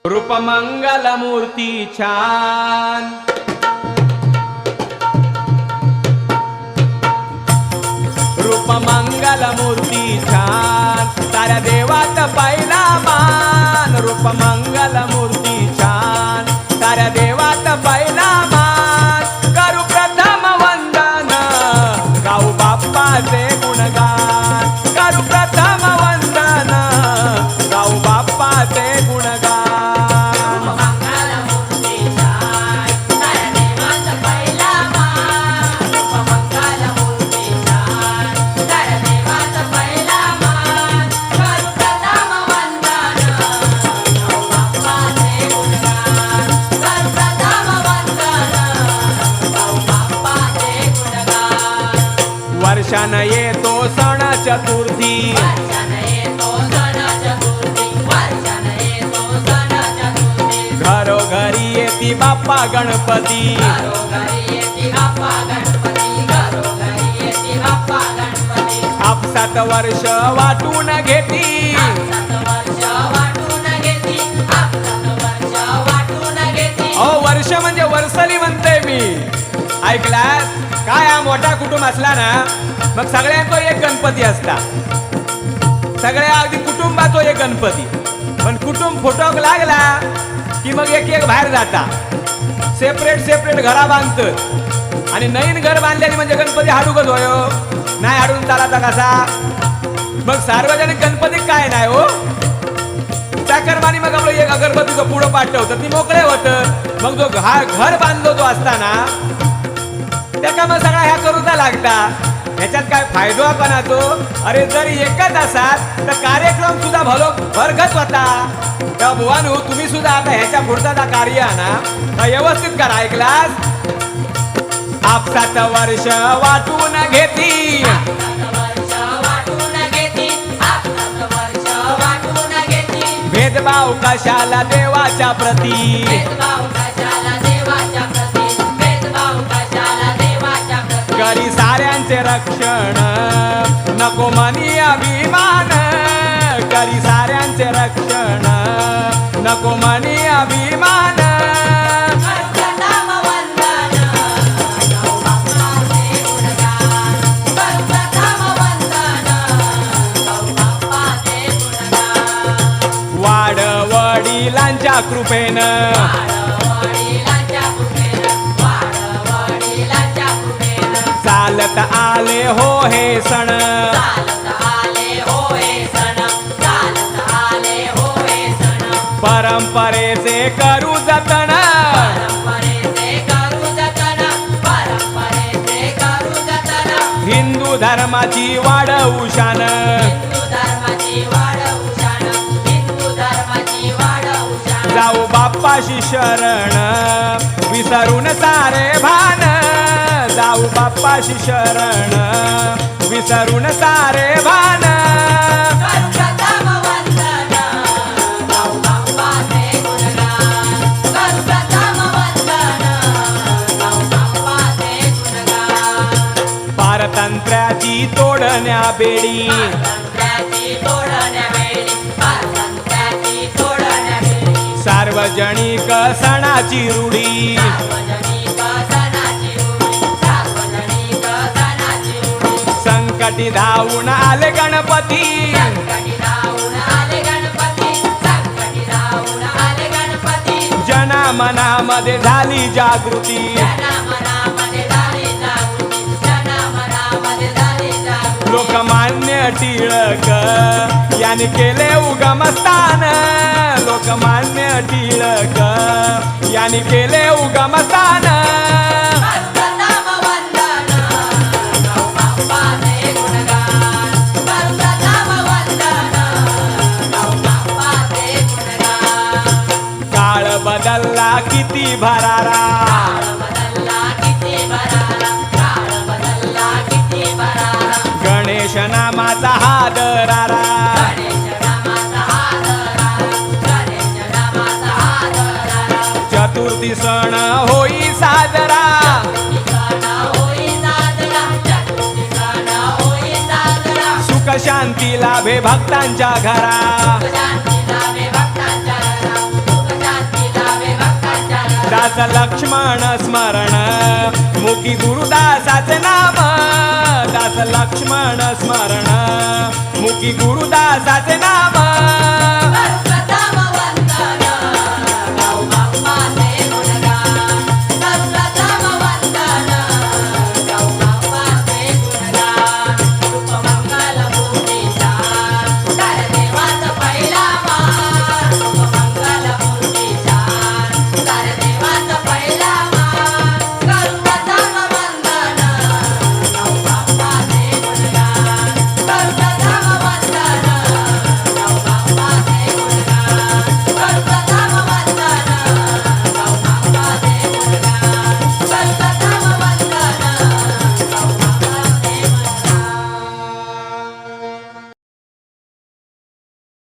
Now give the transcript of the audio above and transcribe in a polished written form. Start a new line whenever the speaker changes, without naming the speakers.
रूपमंगल मूर्ती छान, रूपमंगल मूर्ती छान, साऱ्या देवात पहिला मान. रूपमंगल मूर्ती छान, साऱ्या देवात पहिला मान. करू प्रथम वंदन, गाऊ बाप्पाचे गुणगान. करू प्रथम वंदन, गाऊ बाप्पाचे गुणगान. वर्षान येतो सण चतुर्थी, घरोघरी येती बाप्पा गणपती. आपसात वर्ष वाटून घेती, वर्ष म्हणजे वर्षली म्हणते मी. ऐकलास काय? हा मोठा कुटुंब असला ना मग सगळ्यांचो एक गणपती असता, सगळ्या अगदी कुटुंबाचो एक गणपती. पण कुटुंब फुटोक लागला की मग एक एक बाहेर जाता, सेपरेट सेपरेट घरा बांधत. आणि नवीन घर बांधल्याने म्हणजे गणपती हाडूकच होयो, नाही हाडून चालाचा कसा? मग सार्वजनिक गणपती काय नाही हो, त्याकरमाने मग आपलं एक अगरबत्तीचं पुढं पाठवतं ती मोकळे होतं. मग जो घर बांधलो तो असताना त्याका मग सगळा ह्या करूचा लागता. ह्याच्यात काय फायदो आपण तो? अरे जर एकच असात तर कार्यक्रम सुद्धा भरगत होता. तेव्हा बुवानू तुम्ही सुद्धा आता ह्याच्या पुढचा कार्य ना व्यवस्थित करा. ऐकलास? आपसात वर्ष वाटून घेती, भेदभाव कशाला देवाच्या प्रती. करी साऱ्यांचे रक्षण, नको मनी अभिमान. करी साऱ्यांचे रक्षण, नको मनी अभिमान. वाढ वडिलांच्या कृपेनं, चालत आले हो हे सण. परंपरेचे करू जतन, हिंदू धर्माची वाढवू शान. जाऊ बाप्पाशी शरण, विसरून सारे भान. जाऊ बाप्पाशी शरण, विसरून सारे भान. पारतंत्र्याची तोडण्या बेडी, सार्वजनिक सणाची रूढी. संकटी धावून आले गणपती, जनामनामध्ये झाली जागृती. लोकमान्य टिळक यांनी केले उगमस्थान. लोकमान्य टिळक यांनी केले उगमस्थान. काळ बदलला किती भरारा, गणेश नामाचा हा दरारा. चतुर्थी सण होई साजरा, सुख शांती लाभे भक्तांच्या घरा. दास लक्ष्मण स्मरण मुखी गुरुदासाचे नाम दास लक्ष्मण स्मरण मुखी गुरुदासाचे नाम